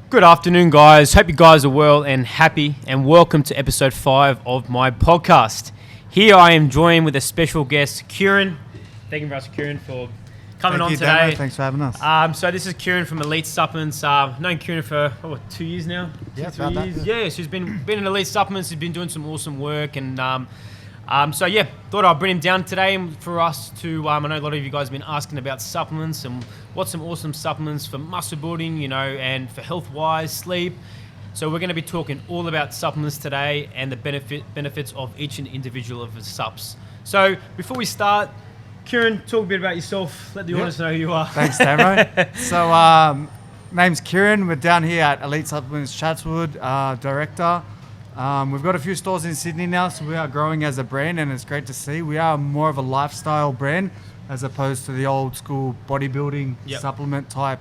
Good afternoon, guys. Hope you guys are well and happy, and welcome to episode 5 of my podcast. Here I am joined with a special guest, Kieran. Thank you very much, Kieran, for coming on today. Damo. Thanks for having us. So this is Kieran from Elite Supplements. I've known Kieran for 2 years now. Yeah, 3 about years. that. Yeah, so he's been in Elite Supplements. He's been doing some awesome work, and thought I'd bring him down today for us to. I know a lot of you guys have been asking about supplements and what's some awesome supplements for muscle building, and for health-wise, sleep. So we're going to be talking all about supplements today and the benefits of each and individual of the Supps. So before we start, Kieran, talk a bit about yourself. Let the audience know who you are. Thanks, Damo. So, name's Kieran. We're down here at Elite Supplements Chatswood, director. We've got a few stores in Sydney now, so we are growing as a brand, and it's great to see. We are more of a lifestyle brand as opposed to the old school bodybuilding supplement type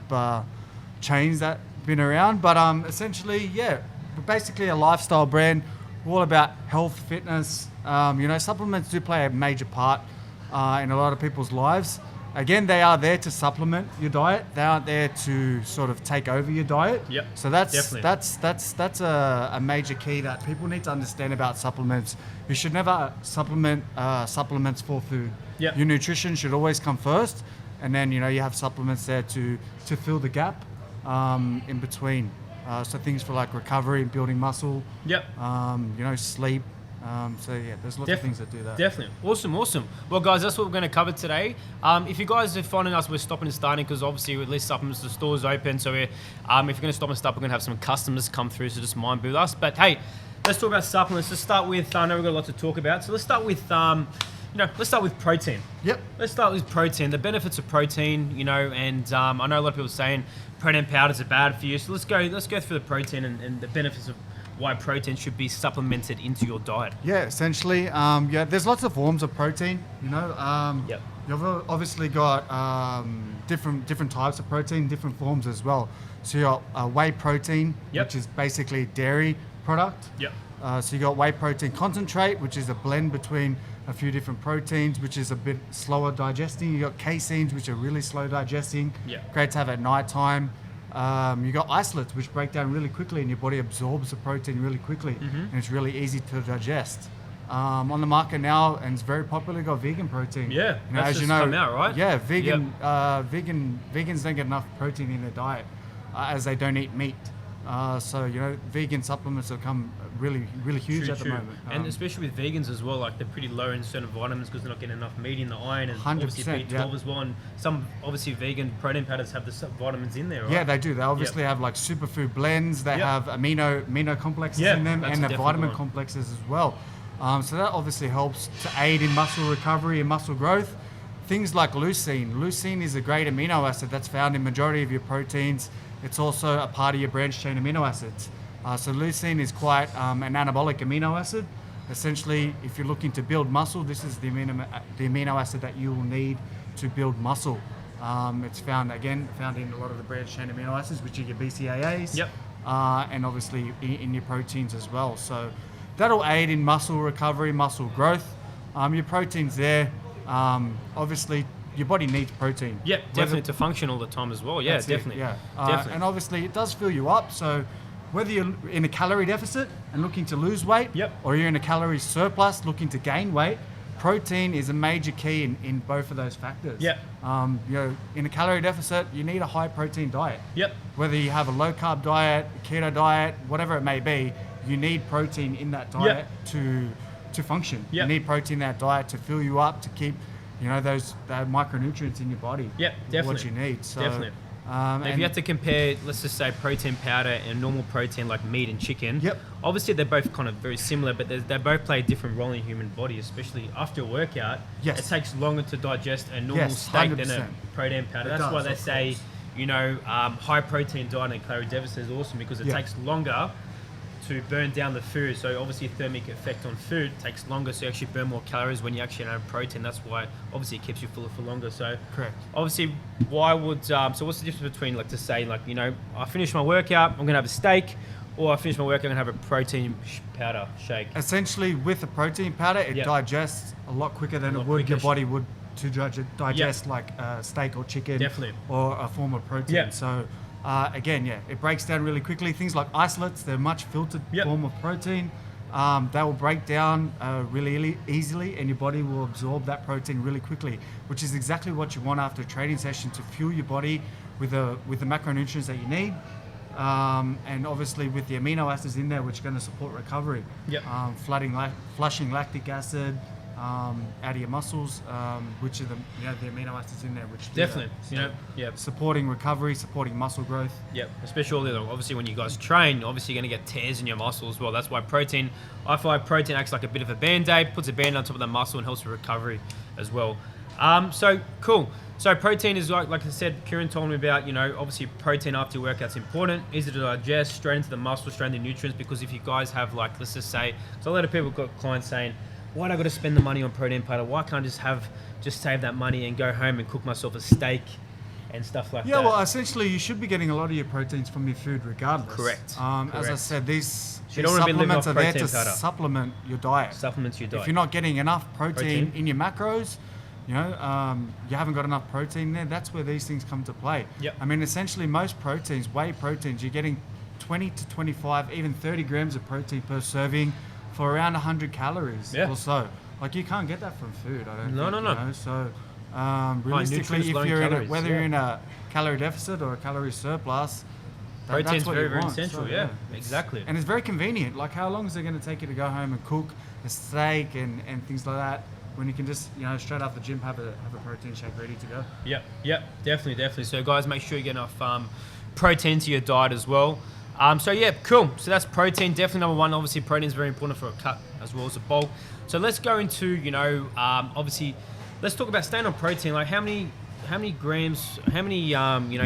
chains that have been around. But essentially, we're basically a lifestyle brand, all about health, fitness. Supplements do play a major part in a lot of people's lives. Again, they are there to supplement your diet. They aren't there to sort of take over your diet. Yep. So that's definitely. a major key that people need to understand about supplements. You should never supplement supplements for food. Yep. Your nutrition should always come first, and then you have supplements there to fill the gap in between. So things for like recovery, building muscle. Yep. Sleep. There's lots of things that do that. Definitely. Awesome. Well, guys, that's what we're going to cover today. If you guys are finding us, we're stopping and starting because obviously with Elite Supplements, the store's open. So if you're going to stop and start, we're going to have some customers come through, so just mind with us. But hey, let's talk about supplements. Let's start with, I know we've got a lot to talk about. So let's start with, protein. Yep. Let's start with protein. The benefits of protein, and I know a lot of people saying protein powders are bad for you. So let's go through the protein and the benefits of why protein should be supplemented into your diet. Yeah, essentially, there's lots of forms of protein. Yep. You've obviously got different types of protein, different forms as well. So you got whey protein, which is basically dairy product. Yep. So you got whey protein concentrate, which is a blend between a few different proteins, which is a bit slower digesting. You got caseins, which are really slow digesting. Yep. Great to have at night time. You got isolates, which break down really quickly, and your body absorbs the protein really quickly, and it's really easy to digest. On the market now, and it's very popular, you got vegan protein. Yeah, that's just come out, right? Yeah, vegans don't get enough protein in their diet, as they don't eat meat. Vegan supplements have come really, really huge at the moment. And especially with vegans as well, like they're pretty low in certain vitamins because they're not getting enough meat in the iron, and obviously B12 as well. And some obviously vegan protein powders have the vitamins in there, right? Yeah, they do. They obviously have like superfood blends. They have amino complexes in them, and the vitamin complexes as well. So that obviously helps to aid in muscle recovery and muscle growth. Things like leucine. Leucine is a great amino acid that's found in majority of your proteins. It's also a part of your branched chain amino acids. So leucine is quite an anabolic amino acid. Essentially, if you're looking to build muscle, this is the amino acid that you will need to build muscle. It's found in a lot of the branched chain amino acids, which are your BCAAs. Yep. And obviously in your proteins as well. So that'll aid in muscle recovery, muscle growth. Your protein's there. Obviously, your body needs protein. Yeah, definitely to function all the time as well. Yeah, definitely. Definitely. And obviously, it does fill you up. So whether you're in a calorie deficit and looking to lose weight, or you're in a calorie surplus looking to gain weight, protein is a major key in both of those factors. Yeah. In a calorie deficit, you need a high protein diet. Yep. Whether you have a low carb diet, a keto diet, whatever it may be, you need protein in that diet to function. Yep. You need protein in that diet to fill you up, to keep those micronutrients in your body. Yeah, definitely. What you need. So, definitely. If you have to compare, let's just say protein powder and normal protein like meat and chicken, obviously they're both kind of very similar, but they both play a different role in the human body, especially after a workout. Yes. It takes longer to digest a normal steak 100%. Than a protein powder. That's why they say, high protein diet and calorie deficit is awesome because it takes longer to burn down the food. So obviously thermic effect on food takes longer, so you actually burn more calories when you actually have protein. That's why obviously it keeps you fuller for longer. So correct. Obviously, why would so what's the difference between I finish my workout, I'm gonna have a steak, or I finish my workout, I'm gonna have a protein powder shake? Essentially, with a protein powder, it digests a lot quicker than your body would to digest like steak or chicken or a form of protein. So Again, it breaks down really quickly. Things like isolates, they're much filtered form of protein. They will break down really easily, and your body will absorb that protein really quickly, which is exactly what you want after a training session to fuel your body with the macronutrients that you need. And obviously with the amino acids in there, which are going to support recovery. Flushing lactic acid out of your muscles, which are the amino acids in there, which definitely supporting recovery, supporting muscle growth. Especially obviously when you guys train, obviously you're going to get tears in your muscle as well. That's why I find protein acts like a bit of a band-aid, puts a band on top of the muscle and helps with recovery as well. So cool. So protein is like I said, Kieran told me about, obviously protein after your workout's important, easy to digest, straight into the muscle, straight into the nutrients, because if you guys have let's just say, so a lot of people got clients saying, why do I got to spend the money on protein powder? Why can't I just save that money and go home and cook myself a steak and stuff like that? Yeah, well, essentially you should be getting a lot of your proteins from your food regardless. Correct. As I said, these supplements are there to supplement your diet. Supplements your diet. If you're not getting enough protein in your macros, you haven't got enough protein there, that's where these things come to play. I mean, essentially most proteins, whey proteins, you're getting 20 to 25, even 30 grams of protein per serving for around 100 calories or so. Like, you can't get that from food, I don't think. No. So realistically, if you're whether you're in a calorie deficit or a calorie surplus, protein's that's what very, you very want. essential. So, exactly. And it's very convenient. Like, how long is it going to take you to go home and cook a steak and things like that, when you can just, straight after the gym have a protein shake ready to go? Yep, definitely. So guys, make sure you get enough protein to your diet as well. Cool. So that's protein, definitely number one. Obviously, protein is very important for a cut as well as a bulk. So let's go into, obviously, let's talk about staying on protein. Like, how many grams,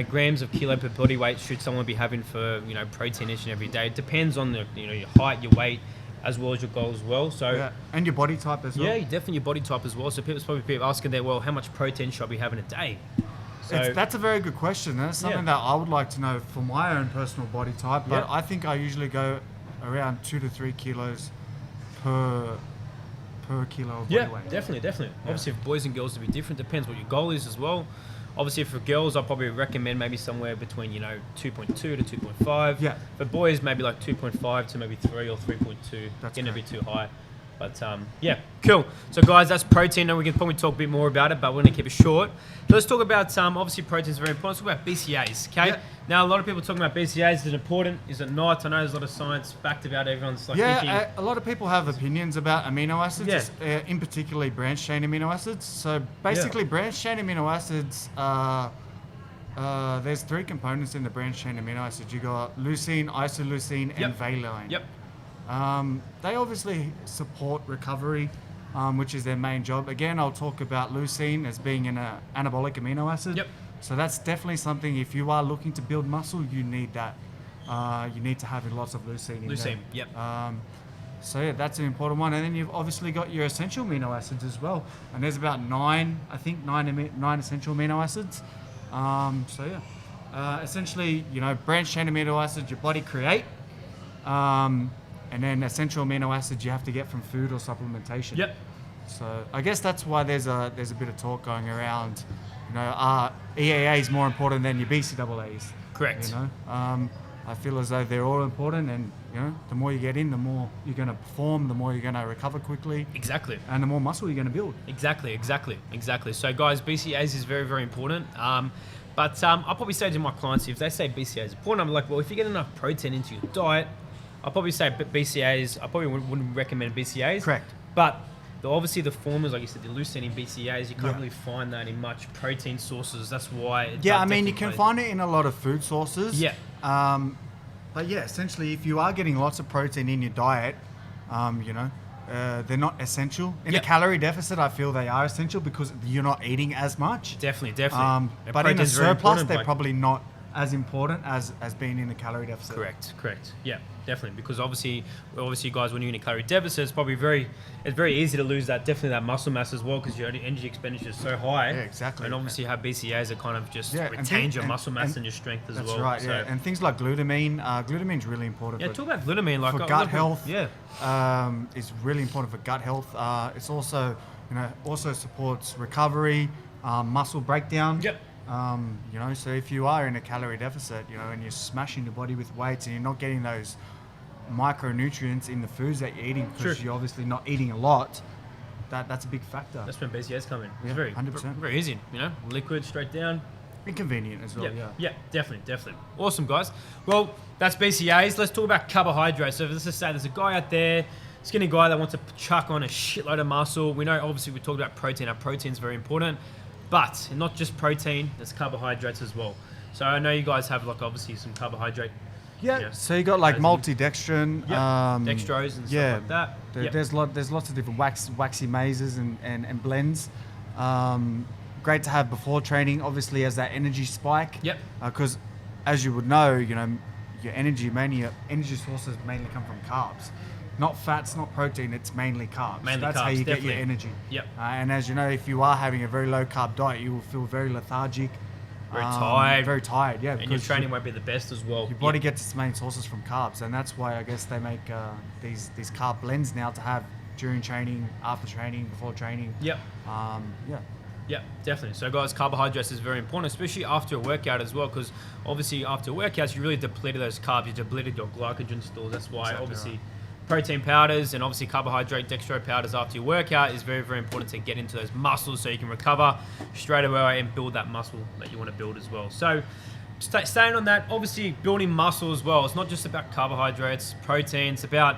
grams of kilo per body weight should someone be having for, protein each and every day? It depends on your height, your weight, as well as your goal as well. So and your body type as well. Yeah, definitely your body type as well. So people's probably asking there, well, how much protein should I be having a day? So that's a very good question. That's something that I would like to know for my own personal body type. But I think I usually go around 2 to 3 kilos per kilo of body weight. Definitely. Obviously, for boys and girls, it'll be different. Depends what your goal is as well. Obviously, for girls, I'll probably recommend maybe somewhere between 2.2 to 2.5. Yeah. For boys, maybe like 2.5 to maybe 3 or 3.2. That's getting a bit too high. But cool. So guys, that's protein, and we can probably talk a bit more about it, but we're going to keep it short. So let's talk about obviously protein is very important. Let's talk about BCAAs. Okay. Yeah. Now a lot of people are talking about BCAAs. Is it important? Is it not? I know there's a lot of science backed about it. Everyone's thinking. A lot of people have opinions about amino acids, in particular branched chain amino acids. So basically, branched chain amino acids. There's 3 components in the branched chain amino acids. You got leucine, isoleucine, and valine. They obviously support recovery, which is their main job. Again, I'll talk about leucine as being an anabolic amino acid. So that's definitely something, if you are looking to build muscle, you need that. You need to have lots of leucine in there. So that's an important one. And then you've obviously got your essential amino acids as well. And there's about 9 essential amino acids. Essentially, branched chain amino acids your body create. And then essential amino acids you have to get from food or supplementation. So I guess that's why there's a bit of talk going around, EAA is more important than your BCAAs. Correct. I feel as though they're all important, and the more you get in, the more you're going to perform, the more you're going to recover quickly. Exactly. And the more muscle you're going to build. Exactly. So guys, BCAAs is very, very important. But I'll probably say to my clients, if they say BCAAs is important, I'm like, well, if you get enough protein into your diet, I'll probably say BCAAs. I probably wouldn't recommend BCAAs. Correct. But obviously the formulas, like you said, the leucine in BCAAs, you can't really find that in much protein sources. That's why. You can find it in a lot of food sources. But essentially, if you are getting lots of protein in your diet, they're not essential. In a calorie deficit, I feel they are essential because you're not eating as much. Definitely. But in a surplus, they're probably not as important as being in a calorie deficit. Correct. Yeah, definitely. Because obviously, guys, when you're in a calorie deficit, it's very easy to lose that muscle mass as well, because your energy expenditure is so high. Yeah, exactly. And obviously, you have BCAAs that kind of just retains your muscle mass and your strength as well. That's right. So, and things like glutamine. Glutamine's really important. Talk about glutamine, for gut health. Yeah. It's really important for gut health. It's also, also supports recovery, muscle breakdown. You know, so if you are in a calorie deficit, you know, and you're smashing your body with weights and you're not getting those micronutrients in the foods that you're eating because you're obviously not eating a lot, that's a big factor. That's when BCAAs come in. It's 100%. very easy, you know, liquid straight down. Inconvenient as well, yeah, definitely. Awesome, guys. Well, that's BCAAs. Let's talk about carbohydrates. So let's just say there's a guy out there, skinny guy that wants to chuck on a shitload of muscle. We know, obviously, we talked about protein. Our protein's very important, but not just protein, there's carbohydrates as well. So I know you guys have, like, obviously some carbohydrate. Yeah, so you got like multidextrin, dextrose and stuff like that. There's lots of different waxy mazes and blends. Great to have before training, obviously, as that energy spike. Because as you would know, you know, your energy sources mainly come from carbs, not fats, not protein. It's mainly carbs. Mainly that's carbs, how you definitely. get your energy. And as you know, if you are having a very low carb diet, you will feel very lethargic. Very tired. Very tired, yeah. And your training won't be the best as well. Your body gets its main sources from carbs, and that's why I guess they make these carb blends now to have during training, after training, before training. Yeah, definitely. So, guys, carbohydrates is very important, especially after a workout as well, because obviously after workouts, you really depleted those carbs, you depleted your glycogen stores. That's why obviously protein powders and obviously carbohydrate dextro powders after your workout is very, very important to get into those muscles so you can recover straight away and build that muscle that you want to build as well. So staying on that, obviously building muscle as well. It's not just about carbohydrates, protein, it's about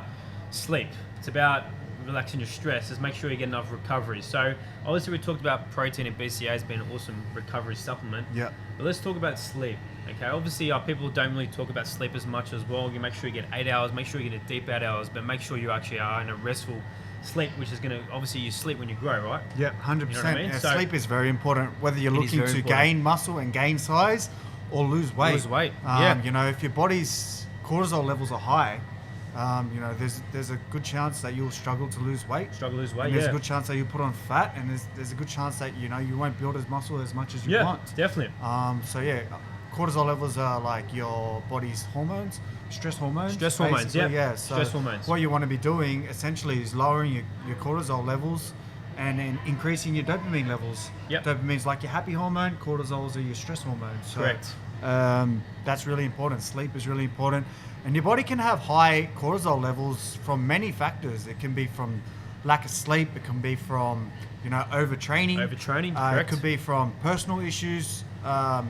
sleep. It's about relaxing your stress. Just make sure you get enough recovery. So obviously we talked about protein and BCAAs being an awesome recovery supplement. But let's talk about sleep. Okay, obviously people don't really talk about sleep as much as well. You make sure you get 8 hours, make sure you get a deep 8 hours, but make sure you actually are in a restful sleep, which is going to, obviously you sleep when you grow, right? 100%. You know what I mean? So sleep is very important, whether you're looking to gain muscle and gain size or lose weight. You know, if your body's cortisol levels are high, you know, there's a good chance that you'll struggle to lose weight. And there's a good chance that you put on fat, and there's a good chance that, you know, you won't build as muscle as much as you want. Definitely. Cortisol levels are like your body's hormones, stress hormones. Stress hormones, So stress hormones. What you want to be doing essentially is lowering your cortisol levels and increasing your dopamine levines Dopamine's like your happy hormone, cortisols are your stress hormones. So, correct. That's really important. Sleep is really important. And your body can have high cortisol levels from many factors. It can be from lack of sleep. It can be from, you know, overtraining. Correct. It could be from personal issues,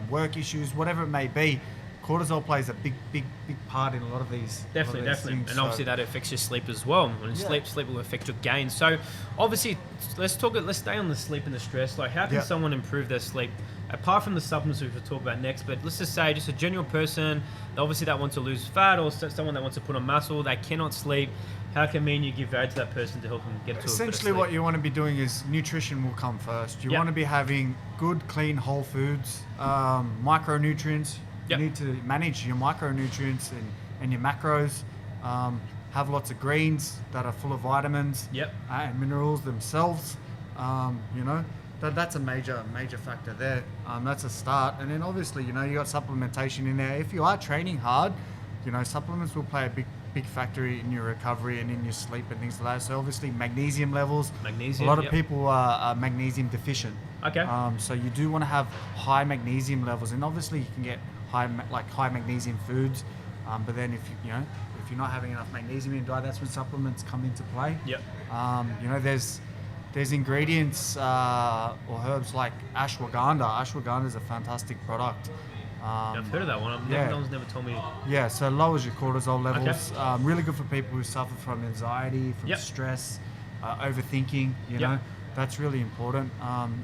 work issues, whatever it may be. Cortisol plays a big part in a lot of these. Definitely. Things, and obviously that affects your sleep as well. When sleep will affect your gain. So obviously, let's stay on the sleep and the stress. Like, how can someone improve their sleep? Apart from the supplements we'll talk about next, but let's just say just a genuine person, obviously that wants to lose fat, or someone that wants to put on muscle, they cannot sleep. How can you give value to that person to help them get to essentially what you want to be doing is nutrition will come first. You want to be having good, clean, whole foods, micronutrients. You need to manage your micronutrients and your macros. Have lots of greens that are full of vitamins and minerals themselves. You know, that's a major factor there. That's a start. And then obviously, you know, you got supplementation in there. If you are training hard, you know, supplements will play a big factor in your recovery and in your sleep and things like that. So obviously magnesium levels. A lot of people are magnesium deficient. Okay. So you do want to have high magnesium levels, and obviously you can get high magnesium foods. But then if you're not having enough magnesium in your diet, that's when supplements come into play. You know, there's ingredients or herbs like ashwagandha. Ashwagandha is a fantastic product. I've heard of that one. No one's never told me. Yeah, so it lowers your cortisol levels. Really good for people who suffer from anxiety, from stress, overthinking. You know, that's really important.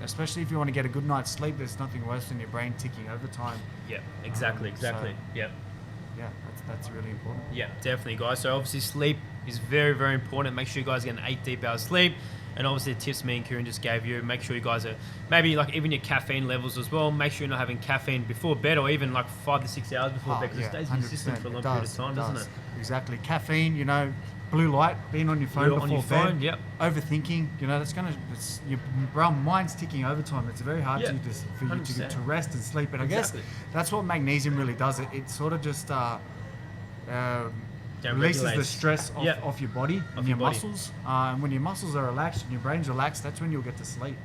Especially if you want to get a good night's sleep. There's nothing worse than your brain ticking overtime. Yeah, exactly. Yeah, that's really important. Yeah, definitely, guys. So obviously sleep is very, very important. Make sure you guys get an 8 deep hours sleep. And obviously the tips me and Kieran just gave you, make sure you guys are, maybe like even your caffeine levels as well. Make sure you're not having caffeine before bed, or even like 5 to 6 hours before bed, because it stays in your system for a long period of time, doesn't it? Exactly. Caffeine, you know, blue light, being on your phone before bed, overthinking, you know, your mind's ticking overtime. It's very hard for you to rest and sleep. And I guess that's what magnesium really does. It sort of just releases the stress off your body and your muscles. And when your muscles are relaxed and your brain's relaxed, that's when you'll get to sleep.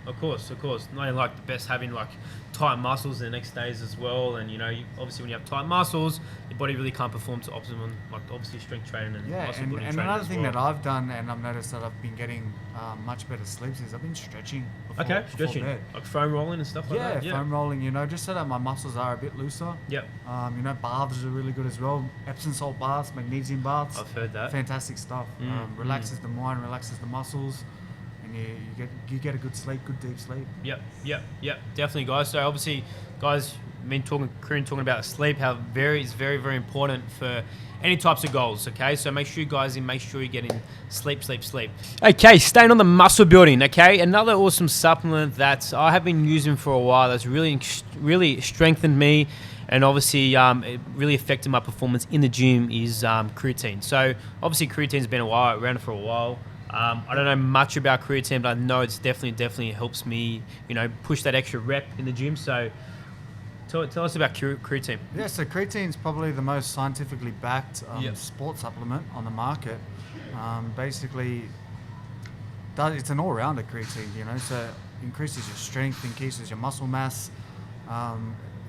Of course. Nothing like the best having like tight muscles the next days as well. And obviously when you have tight muscles, your body really can't perform to optimum. Like obviously strength training and muscle building and training another as thing well. that I've done, and I've noticed that I've been getting much better sleeps, is I've been stretching. Before Stretching, bed. like foam rolling and stuff like that. Yeah, foam rolling. Just so that my muscles are a bit looser. Yep. Baths are really good as well. Epsom salt baths, magnesium baths. I've heard that. Fantastic stuff. Relaxes the mind, relaxes the muscles. And you get a good sleep, good deep sleep. Yep. Definitely, guys. So obviously, guys, Kieran talking about sleep, how it's very, very important for any types of goals. Okay, so make sure you're getting sleep. Okay, staying on the muscle building. Okay, another awesome supplement that I have been using for a while that's really strengthened me. And obviously, it really affected my performance in the gym is creatine. So obviously, creatine's been around for a while. I don't know much about creatine, but I know it's definitely helps me, push that extra rep in the gym. So tell us about creatine. Yeah, so creatine is probably the most scientifically backed sports supplement on the market. Basically, it's an all-rounder creatine, so increases your strength, increases your muscle mass.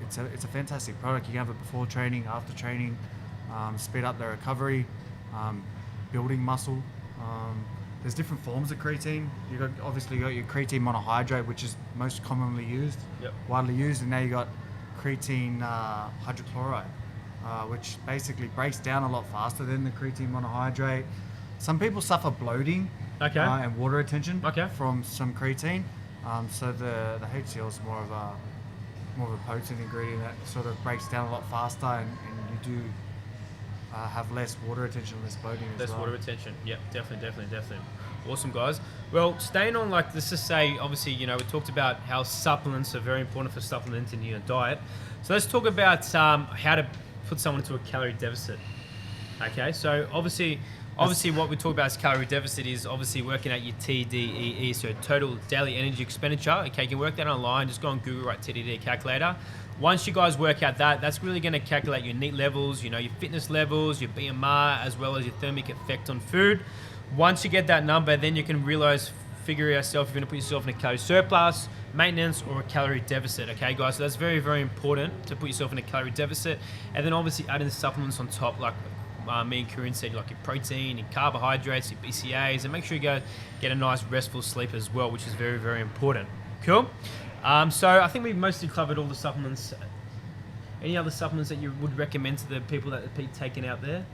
It's a fantastic product. You can have it before training, after training, speed up the recovery, building muscle. There's different forms of creatine. Obviously got your creatine monohydrate, which is most commonly used, widely used, and now you got creatine hydrochloride, which basically breaks down a lot faster than the creatine monohydrate. Some people suffer bloating and water retention from some creatine. So the HCl is more of a potent ingredient that sort of breaks down a lot faster, and you do have less water retention, less bloating as well. Less water retention. Yep, definitely. Awesome, guys. Well, staying on, let's just say, obviously, we talked about how supplements are very important for supplementing your diet. So let's talk about how to put someone into a calorie deficit. Okay, so obviously what we talk about as calorie deficit is obviously working out your TDEE, so total daily energy expenditure. Okay, you can work that online. Just go on Google, write TDEE calculator. Once you guys work out that's really going to calculate your NEAT levels, your fitness levels, your BMR, as well as your thermic effect on food. Once you get that number, then you can figure yourself if you're going to put yourself in a calorie surplus, maintenance, or a calorie deficit. Okay, guys, so that's very, very important to put yourself in a calorie deficit. And then obviously adding the supplements on top, like me and Kieran said, like your protein, your carbohydrates, your BCAAs, and make sure you go get a nice restful sleep as well, which is very, very important. Cool. So I think we've mostly covered all the supplements. Any other supplements that you would recommend to the people that are taking out there?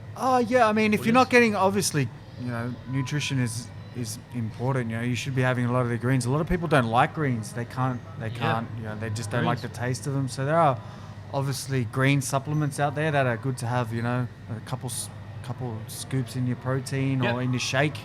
Yeah, I mean, if you're not getting, obviously, nutrition is important. You should be having a lot of the greens. A lot of people don't like greens. They can't. They just don't like the taste of them. So there are obviously green supplements out there that are good to have. A couple scoops in your protein or in your shake.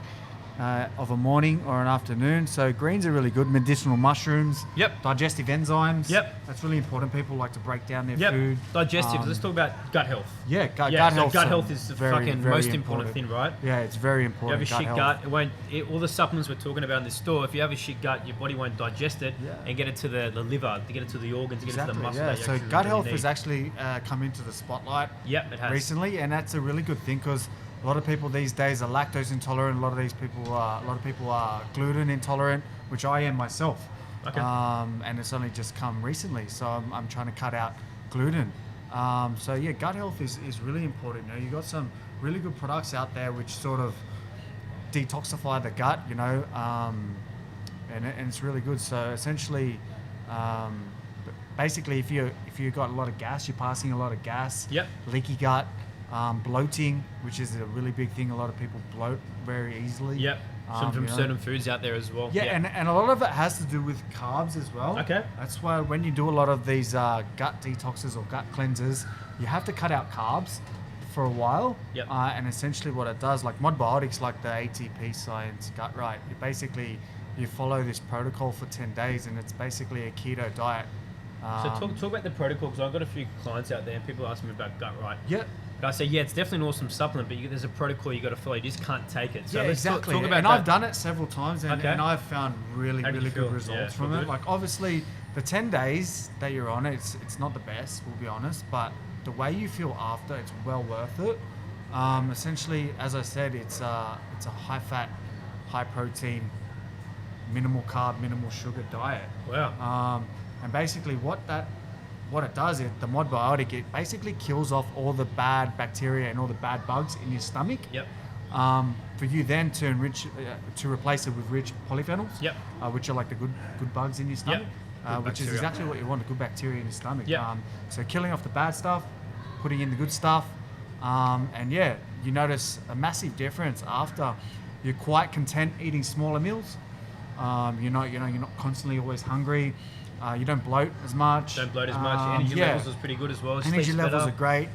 Of a morning or an afternoon. So greens are really good. Medicinal mushrooms. Digestive enzymes. That's really important. People like to break down their food. Digestive. Let's talk about gut health. Gut health. Gut health is the very most important thing, right? Yeah, it's very important. If you have a shit gut, all the supplements we're talking about in this store, if you have a shit gut, your body won't digest it and get it to the liver, to get it to the organs, to get it to the muscle. Yeah, so gut health has actually come into the spotlight it has. Recently, and that's a really good thing because a lot of people these days are lactose intolerant. A lot of people are gluten intolerant, which I am myself. Okay. And it's only just come recently, so I'm trying to cut out gluten. So yeah, gut health is really important. You've got some really good products out there which sort of detoxify the gut. And it's really good. So essentially, basically, if you've got a lot of gas, you're passing a lot of gas. Leaky gut. Bloating, which is a really big thing. A lot of people bloat very easily. From certain foods out there as well. And a lot of it has to do with carbs as well. Okay. That's why when you do a lot of these gut detoxes or gut cleansers, you have to cut out carbs for a while. And essentially what it does, like Modbiotics, like the ATP Science Gut Right, you follow this protocol for 10 days and it's basically a keto diet. So talk about the protocol, because I've got a few clients out there and people ask me about Gut Right. I say, it's definitely an awesome supplement, but there's a protocol you got to follow. You just can't take it. So exactly. Talk about and that. I've done it several times, and I've found really good results from it. Like obviously, the 10 days that you're on it, it's not the best, we'll be honest, but the way you feel after, it's well worth it. Essentially, as I said, it's a high fat, high protein minimal carb, minimal sugar diet. Wow. And basically what it does is the modbiotic, it basically kills off all the bad bacteria and all the bad bugs in your stomach. Yep. For you then to replace it with rich polyphenols. Yep. Which are like the good bugs in your stomach. Which is exactly what you want, the good bacteria in your stomach. Yep. So killing off the bad stuff, putting in the good stuff, and yeah, you notice a massive difference after. You're quite content eating smaller meals. You're not constantly always hungry. You don't bloat as much. Energy levels is pretty good as well. Energy levels are great.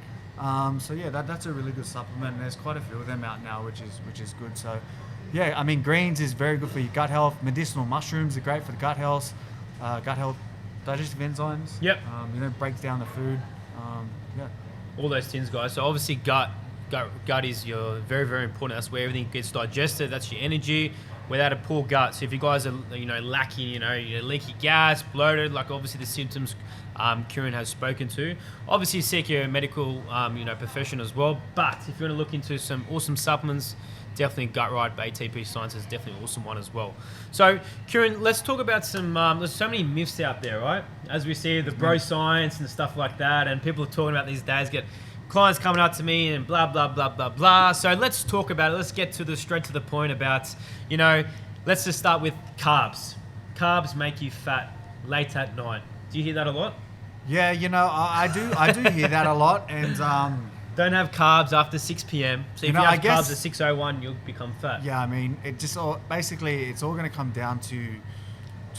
So yeah, that's a really good supplement. And there's quite a few of them out now, which is good. So yeah, I mean, greens is very good for your gut health. Medicinal mushrooms are great for the gut health. Digestive enzymes. Yep. Breaks down the food. Yeah. All those things, guys. So obviously gut is your very, very important. That's where everything gets digested. That's your energy. Without a poor gut, so if you guys are lacking, you're leaky gas, bloated, like obviously the symptoms Kieran has spoken to, obviously seek your medical profession as well. But if you want to look into some awesome supplements, definitely Gut Right by ATP Science is definitely an awesome one as well. So Kieran, let's talk about some. There's so many myths out there, right? As we see the bro science and stuff like that, and people are talking about these days. Get clients coming up to me and blah, blah, blah, blah, blah. So let's talk about it. Let's get straight to the point about, let's just start with carbs. Carbs make you fat late at night. Do you hear that a lot? Yeah, I do hear that a lot. And don't have carbs after 6 p.m. So if you have carbs at 6:01, you'll become fat. Yeah, I mean, it's all going to come down to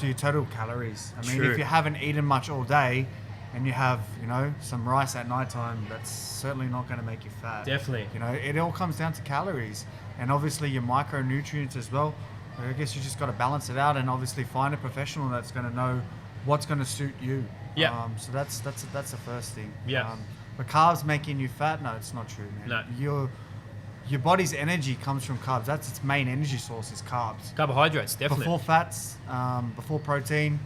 your total calories. I mean, True. if you haven't eaten much all day, and you have, some rice at nighttime, that's certainly not going to make you fat. Definitely. It all comes down to calories and obviously your micronutrients as well. I guess you just got to balance it out and obviously find a professional that's going to know what's going to suit you. Yeah. So that's the first thing. Yeah. But carbs making you fat? No, it's not true, man. No. Your body's energy comes from carbs. That's its main energy source is carbs. Carbohydrates, definitely. Before fats, before protein.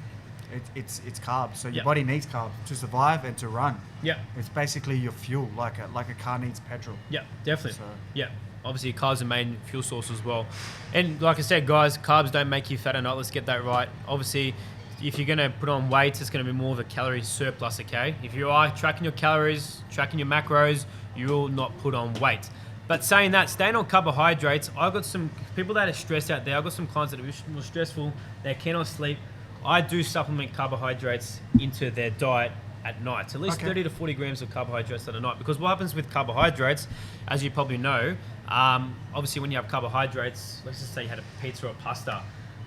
It's carbs, so your body needs carbs to survive and to run. Yeah, it's basically your fuel, like a car needs petrol. Yeah, definitely. So, yeah, obviously carbs are main fuel source as well. And like I said, guys, carbs don't make you fat or not. Let's get that right. Obviously, if you're gonna put on weight, it's gonna be more of a calorie surplus. Okay, if you are tracking your calories, tracking your macros, you will not put on weight. But saying that, staying on carbohydrates, I've got some people that are stressed out there. I've got some clients that are more stressful. They cannot sleep. I do supplement carbohydrates into their diet at night. So at least 30 to 40 grams of carbohydrates at a night. Because what happens with carbohydrates, as you probably know, obviously when you have carbohydrates, let's just say you had a pizza or pasta.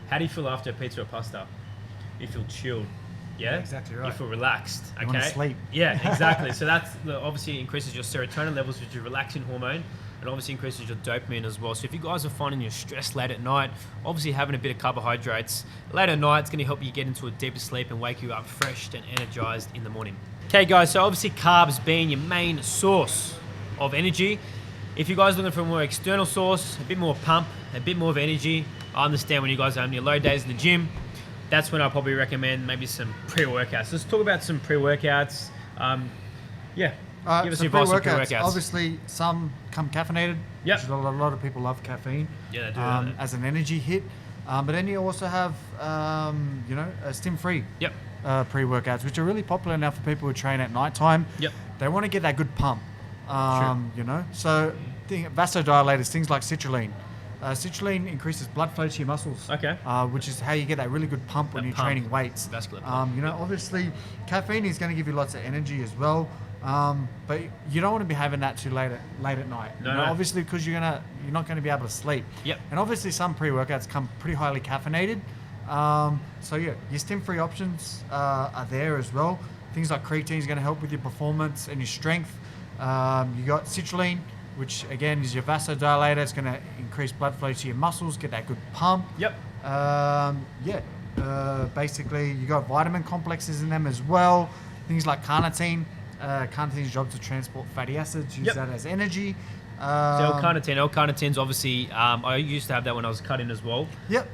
How do you feel after a pizza or pasta? You feel chilled. Yeah, exactly right. You feel relaxed. You want to sleep. Yeah, exactly. So that's obviously increases your serotonin levels, which is your relaxing hormone, and obviously increases your dopamine as well. So if you guys are finding you're stressed late at night, obviously having a bit of carbohydrates late at night is going to help you get into a deeper sleep and wake you up fresh and energized in the morning. Okay, guys. So obviously carbs being your main source of energy. If you guys are looking for a more external source, a bit more pump, a bit more of energy, I understand when you guys are having your low days in the gym. That's when I'll probably recommend maybe some pre-workouts. Let's talk about some pre-workouts. Give us your advice on pre-workouts. Obviously, some come caffeinated. Yep. A lot of people love caffeine. Yeah, they do. As an energy hit. But then you also have, stim-free pre-workouts, which are really popular now for people who train at nighttime. Yep. They want to get that good pump. Sure. So vasodilators, things like citrulline. Citrulline increases blood flow to your muscles. Okay. Which is how you get that really good pump when you're training weights. Vascular pump. Obviously, caffeine is going to give you lots of energy as well. But you don't want to be having that too late at night. No. Obviously, because you're not going to be able to sleep. Yep. And obviously, some pre-workouts come pretty highly caffeinated. Your stim-free options are there as well. Things like creatine is going to help with your performance and your strength. You got citrulline, which again is your vasodilator. It's going to increase blood flow to your muscles, get that good pump. Yep. Basically, you got vitamin complexes in them as well. Things like carnitine. Carnitine's job to transport fatty acids. Use that as energy. L-carnitine's obviously, I used to have that when I was cutting as well. Yep.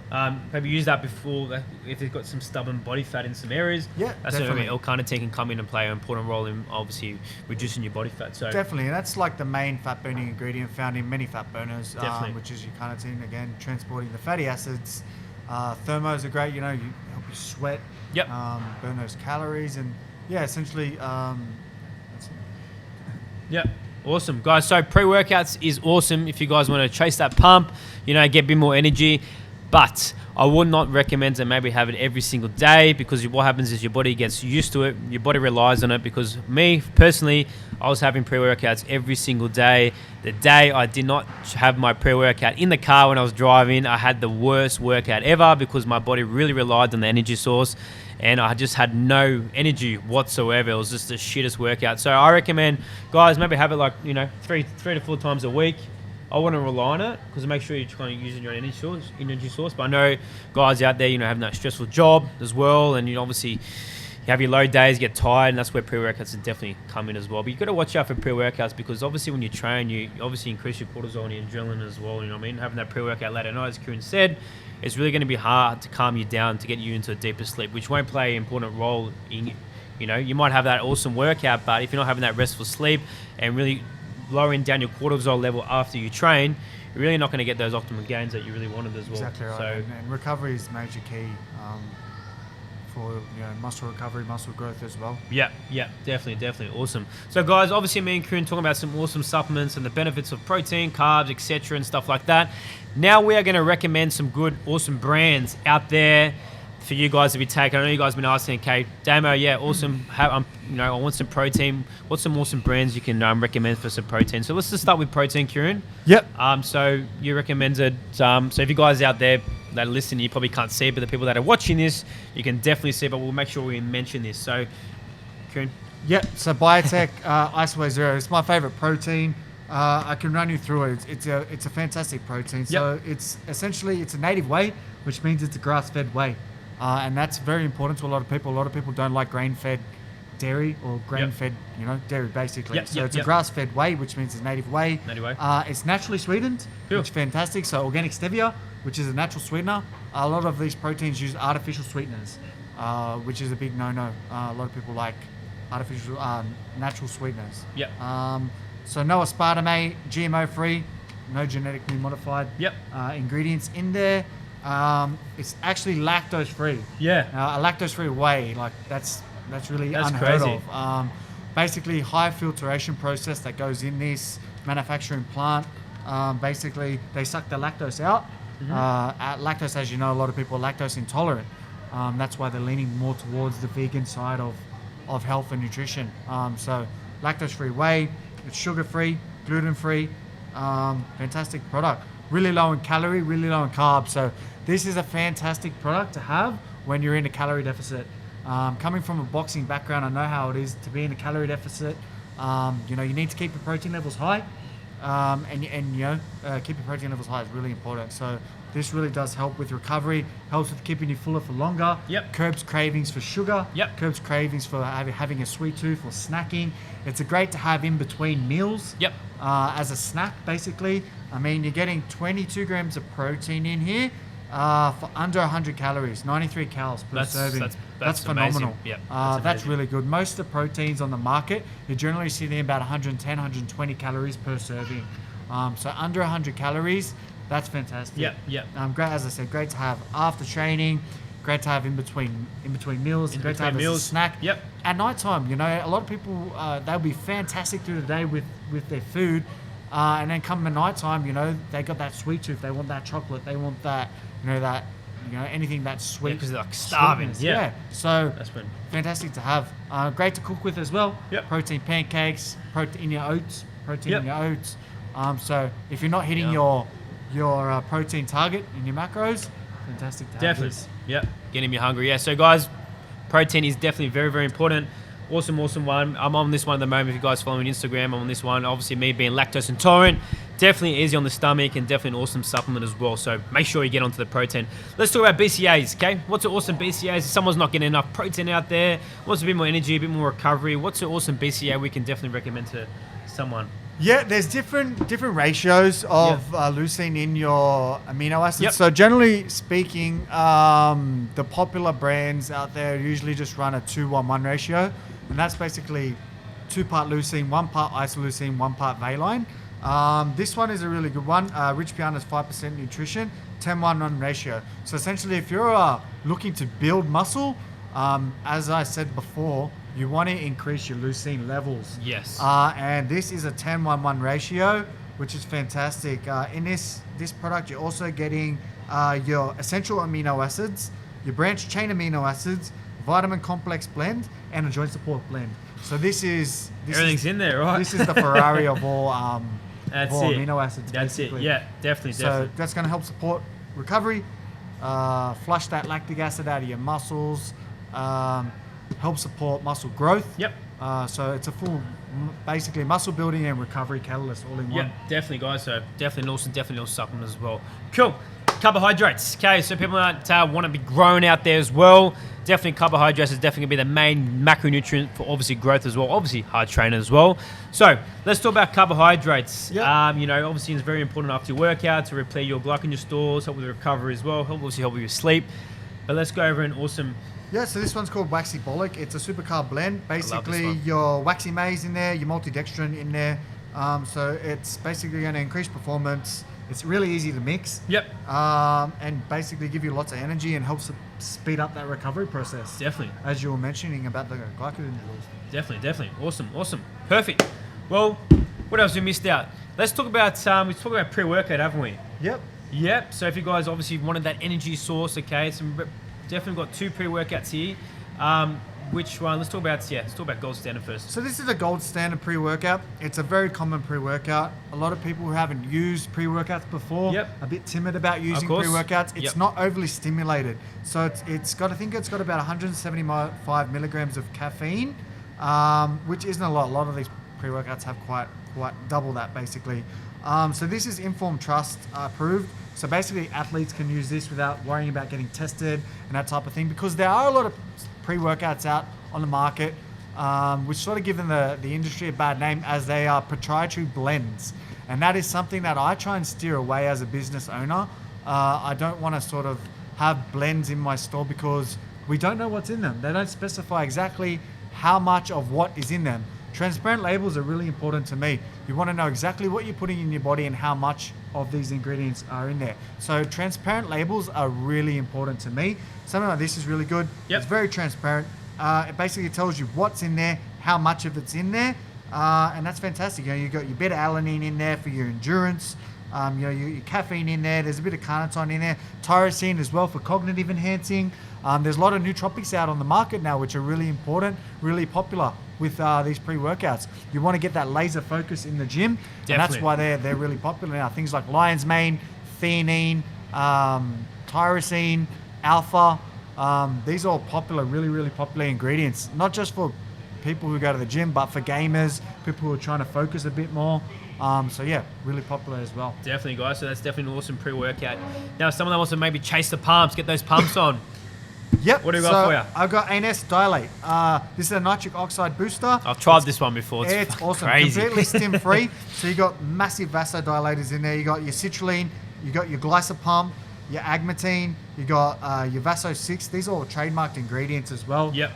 Maybe use that before if they've got some stubborn body fat in some areas. Yeah, that's definitely. where L-carnitine can come in and play an important role in obviously reducing your body fat. So definitely, and that's like the main fat burning ingredient found in many fat burners, Definitely. which is your carnitine, again transporting the fatty acids. Thermos are great. You help you sweat. Yep. Burn those calories, and essentially. That's it. Yep. Awesome, guys. So pre-workouts is awesome if you guys want to chase that pump, get a bit more energy. But I would not recommend to maybe have it every single day, because what happens is your body gets used to it. Your body relies on it, because me, personally, I was having pre-workouts every single day. The day I did not have my pre-workout in the car when I was driving, I had the worst workout ever, because my body really relied on the energy source. And I just had no energy whatsoever. It was just the shittest workout. So I recommend, guys, maybe have it like, 3 to 4 times a week. I wouldn't rely on it, because make sure you're kind of using your energy source. But I know guys out there, having that stressful job as well, and obviously you have your low days, get tired, and that's where pre-workouts definitely come in as well. But you got to watch out for pre-workouts, because obviously when you train, you obviously increase your cortisol and your adrenaline as well. Having that pre-workout late at night, as Kieran said, it's really going to be hard to calm you down, to get you into a deeper sleep, which won't play an important role in, you might have that awesome workout, but if you're not having that restful sleep and really lowering down your cortisol level after you train, you're really not going to get those optimal gains that you really wanted as well. Exactly right. So, and recovery is major key for muscle recovery, muscle growth as well. Yeah, definitely awesome. So guys, obviously me and Kieran talking about some awesome supplements and the benefits of protein, carbs, etc. and stuff like that. Now we are going to recommend some good, awesome brands out there for you guys to be taking. I know you guys have been asking, okay, Damo, awesome. I want some protein. What's some awesome brands you can recommend for some protein? So let's just start with protein, Kieran. Yep. So you recommended. So if you guys out there that are listening, you probably can't see it, but the people that are watching this, you can definitely see. But we'll make sure we mention this. So, Kieran. Yep. So Biotech Isolate Zero. It's my favorite protein. I can run you through it. It's a fantastic protein. So it's essentially a native whey, which means it's a grass-fed whey. And that's very important to a lot of people. A lot of people don't like grain-fed dairy or grain-fed, dairy basically. It's a grass-fed whey, which means it's native whey. It's naturally sweetened, which is fantastic. So organic stevia, which is a natural sweetener. A lot of these proteins use artificial sweeteners, which is a big no-no. A lot of people like artificial, natural sweeteners. So no aspartame, GMO-free, no genetically modified ingredients in there. It's actually lactose free. A lactose free whey, that's really unheard crazy. of. Basically, high filtration process that goes in this manufacturing plant. Basically, they suck the lactose out. Lactose, as you know, a lot of people are lactose intolerant. That's why they're leaning more towards the vegan side of health and nutrition. So lactose free whey, it's sugar free, gluten free, fantastic product. Really low in calorie, really low in carbs. So this is a fantastic product to have when you're in a calorie deficit. Coming from a boxing background, I know how it is to be in a calorie deficit. You need to keep your protein levels high, and keep your protein levels high is really important. So this really does help with recovery, helps with keeping you fuller for longer. Curbs cravings for sugar. Curbs cravings for having a sweet tooth or snacking. It's great to have in between meals. As a snack, basically. I mean, you're getting 22 grams of protein in here for under 100 calories, 93 calories per serving. That's phenomenal. That's really good. Most of the proteins on the market, you're generally seeing about 110, 120 calories per serving. So under 100 calories, that's fantastic. Great, as I said, great to have after training. Great to have in between meals. Great to have as a snack. At night time, a lot of people they'll be fantastic through the day with their food, and then come at night time, they got that sweet tooth. They want that chocolate. They want that, anything that's sweet. Because they're like starving. So that's fantastic to have. Great to cook with as well. Protein pancakes, protein in your oats. So if you're not hitting your protein target in your macros, fantastic to have. Definitely. Getting me hungry. So guys, protein is definitely very, very important. Awesome one. I'm on this one at the moment. If you guys follow me on Instagram, I'm on this one. Obviously, me being lactose intolerant, definitely easy on the stomach and definitely an awesome supplement as well. So make sure you get onto the protein. Let's talk about BCAAs, okay? What's an awesome BCAAs? If someone's not getting enough protein out there, wants a bit more energy, a bit more recovery, what's an awesome BCAA we can definitely recommend to someone? There's different ratios of leucine in your amino acids. So generally speaking, the popular brands out there usually just run a 2-1-1 ratio, and that's basically 2 part leucine, 1 part isoleucine, 1 part valine. This one is a really good one. Rich Piana's 5% nutrition, 10-1-1 ratio. So essentially, if you're looking to build muscle, as I said before, you want to increase your leucine levels. Yes. And this is a 10-1-1 ratio, which is fantastic. In this product, you're also getting your essential amino acids, your branched chain amino acids, vitamin complex blend, and a joint support blend. So everything's in there, right? This is the Ferrari of all amino acids. That's basically. It. Yeah, definitely. So that's going to help support recovery, flush that lactic acid out of your muscles, help support muscle growth. Yep. So it's a full, basically muscle building and recovery catalyst all in one. Yeah, definitely, guys. So definitely an awesome supplement as well. Cool. Carbohydrates. Okay, so people that want to be grown out there as well. Definitely carbohydrates is definitely going to be the main macronutrient for obviously growth as well. Obviously hard trainer as well. So let's talk about carbohydrates. Yep. Obviously it's very important after your workout to replenish your glycogen stores, help with recovery as well, help with your sleep. But let's go over an awesome. Yeah, so this one's called Waxy Bolic. It's a super carb blend. Basically, your waxy maize in there, your multidextrin in there. So it's basically going to increase performance. It's really easy to mix. Yep. And basically give you lots of energy and helps speed up that recovery process. Definitely. As you were mentioning about the glycogen levels. Definitely. Awesome. Perfect. Well, what else we missed out? Let's talk about we talked about pre-workout, haven't we? Yep. So if you guys obviously wanted that energy source, okay, definitely got 2 pre-workouts here. Which one? Let's talk about gold standard first. So this is a gold standard pre-workout. It's a very common pre-workout. A lot of people who haven't used pre-workouts before, a bit timid about using pre-workouts. It's not overly stimulated. So it's got about 175 milligrams of caffeine, which isn't a lot. A lot of these pre-workouts have quite double that basically. So this is Informed Trust approved. So basically athletes can use this without worrying about getting tested and that type of thing, because there are a lot of pre-workouts out on the market, which sort of given the industry a bad name as they are proprietary blends. And that is something that I try and steer away as a business owner. I don't want to sort of have blends in my store because we don't know what's in them. They don't specify exactly how much of what is in them. Transparent labels are really important to me. You want to know exactly what you're putting in your body and how much of these ingredients are in there. So transparent labels are really important to me. Something like this is really good. It's very transparent. It basically tells you what's in there, how much of it's in there, and that's fantastic. You've got your beta-alanine in there for your endurance. Your caffeine in there. There's a bit of carnitine in there. Tyrosine as well for cognitive enhancing. There's a lot of nootropics out on the market now, which are really important, really popular with these pre-workouts. You want to get that laser focus in the gym, and that's why they're really popular now. Things like lion's mane, theanine, tyrosine, alpha. These are all popular, really popular ingredients, not just for people who go to the gym, but for gamers, people who are trying to focus a bit more. So yeah, really popular as well. Definitely, guys. So that's definitely an awesome pre-workout. Now, someone that wants to maybe chase the pumps, get those pumps on. Yep. What do we got for you? I've got ANS Dilate. This is a nitric oxide booster. I've tried this one before. It's awesome. Crazy. Completely stim-free. So you got massive vasodilators in there. You got your citrulline. You got your glycopump, your agmatine. You got your Vaso 6. These are all trademarked ingredients as well. Yep.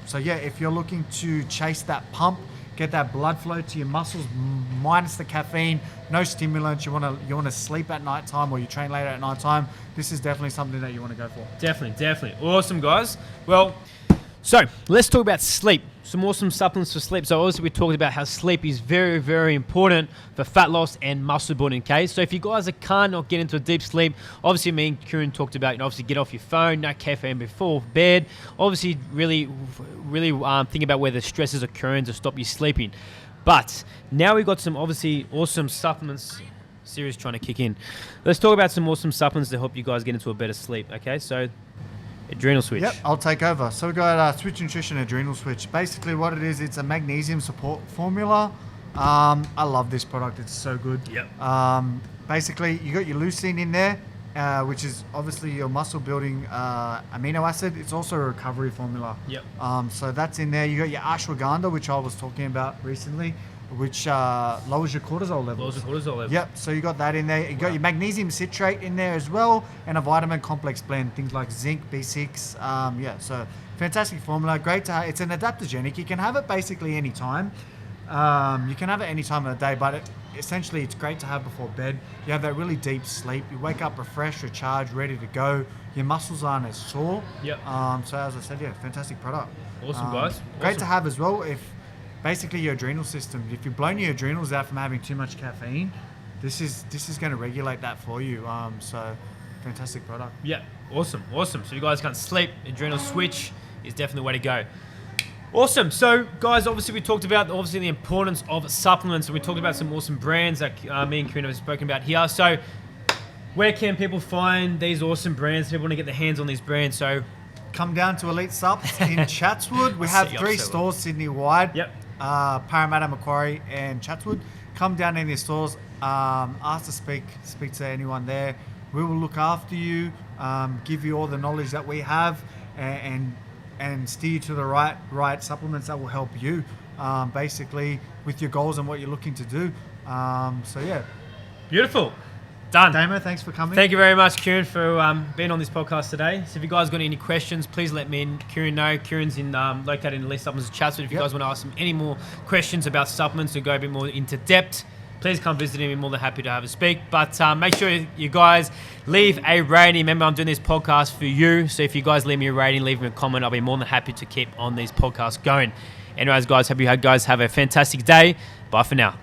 So yeah, if you're looking to chase that pump, get that blood flow to your muscles, minus the caffeine, no stimulants. You want to sleep at night time, or you train later at night time. This is definitely something that you want to go for. Definitely. Awesome, guys. Well, so let's talk about sleep. Some awesome supplements for sleep. So obviously we talked about how sleep is very, very important for fat loss and muscle building. Okay, so if you guys can't get into a deep sleep, obviously me and Kieran talked about, obviously get off your phone, no caffeine before bed. Obviously, really think about where the stress is occurring to stop you sleeping. But now we've got some obviously awesome supplements. Series trying to kick in. Let's talk about some awesome supplements to help you guys get into a better sleep. Okay, so Adrenal Switch. Yep, I'll take over. So we've got Switch Nutrition Adrenal Switch. Basically what it is, it's a magnesium support formula. I love this product. It's so good. Yep. Basically, you got your leucine in there, which is obviously your muscle building amino acid. It's also a recovery formula. Yep. So that's in there. You got your ashwagandha, which I was talking about recently, which lowers your cortisol levels. Yep, so you got that in there. You got your magnesium citrate in there as well, and a vitamin complex blend, things like zinc, B6. Yeah, so fantastic formula. Great to have. It's an adaptogenic. You can have it basically any time. You can have it any time of the day, but essentially it's great to have before bed. You have that really deep sleep. You wake up refreshed, recharged, ready to go. Your muscles aren't as sore. Yep. So as I said, fantastic product. Awesome, guys. Great to have as well. If basically your adrenal system, if you've blown your adrenals out from having too much caffeine, this is going to regulate that for you. So fantastic product. Yeah. Awesome. So you guys can't sleep, adrenal switch is definitely the way to go. Awesome. So, guys, obviously we talked about the importance of supplements, and we talked about some awesome brands that me and Kieran have spoken about here. So, where can people find these awesome brands? People want to get their hands on these brands. So, come down to Elite Supps in Chatswood. We have 3 stores Sydney-wide. Yep. Parramatta, Macquarie, and Chatswood. Come down in your stores. Ask to speak to anyone there. We will look after you, give you all the knowledge that we have, and steer you to the right supplements that will help you, basically with your goals and what you're looking to do. Beautiful. Done. Damo, thanks for coming. Thank you very much, Kieran, for being on this podcast today. So if you guys got any questions, please let me and Kieran know. Kieran's located in Elite Supplements Chatswood. If you guys want to ask him any more questions about supplements or go a bit more into depth, please come visit him. We're more than happy to have a speak. But make sure you guys leave a rating. Remember, I'm doing this podcast for you. So if you guys leave me a rating, leave me a comment. I'll be more than happy to keep on these podcasts going. Anyways, guys, hope you guys have a fantastic day. Bye for now.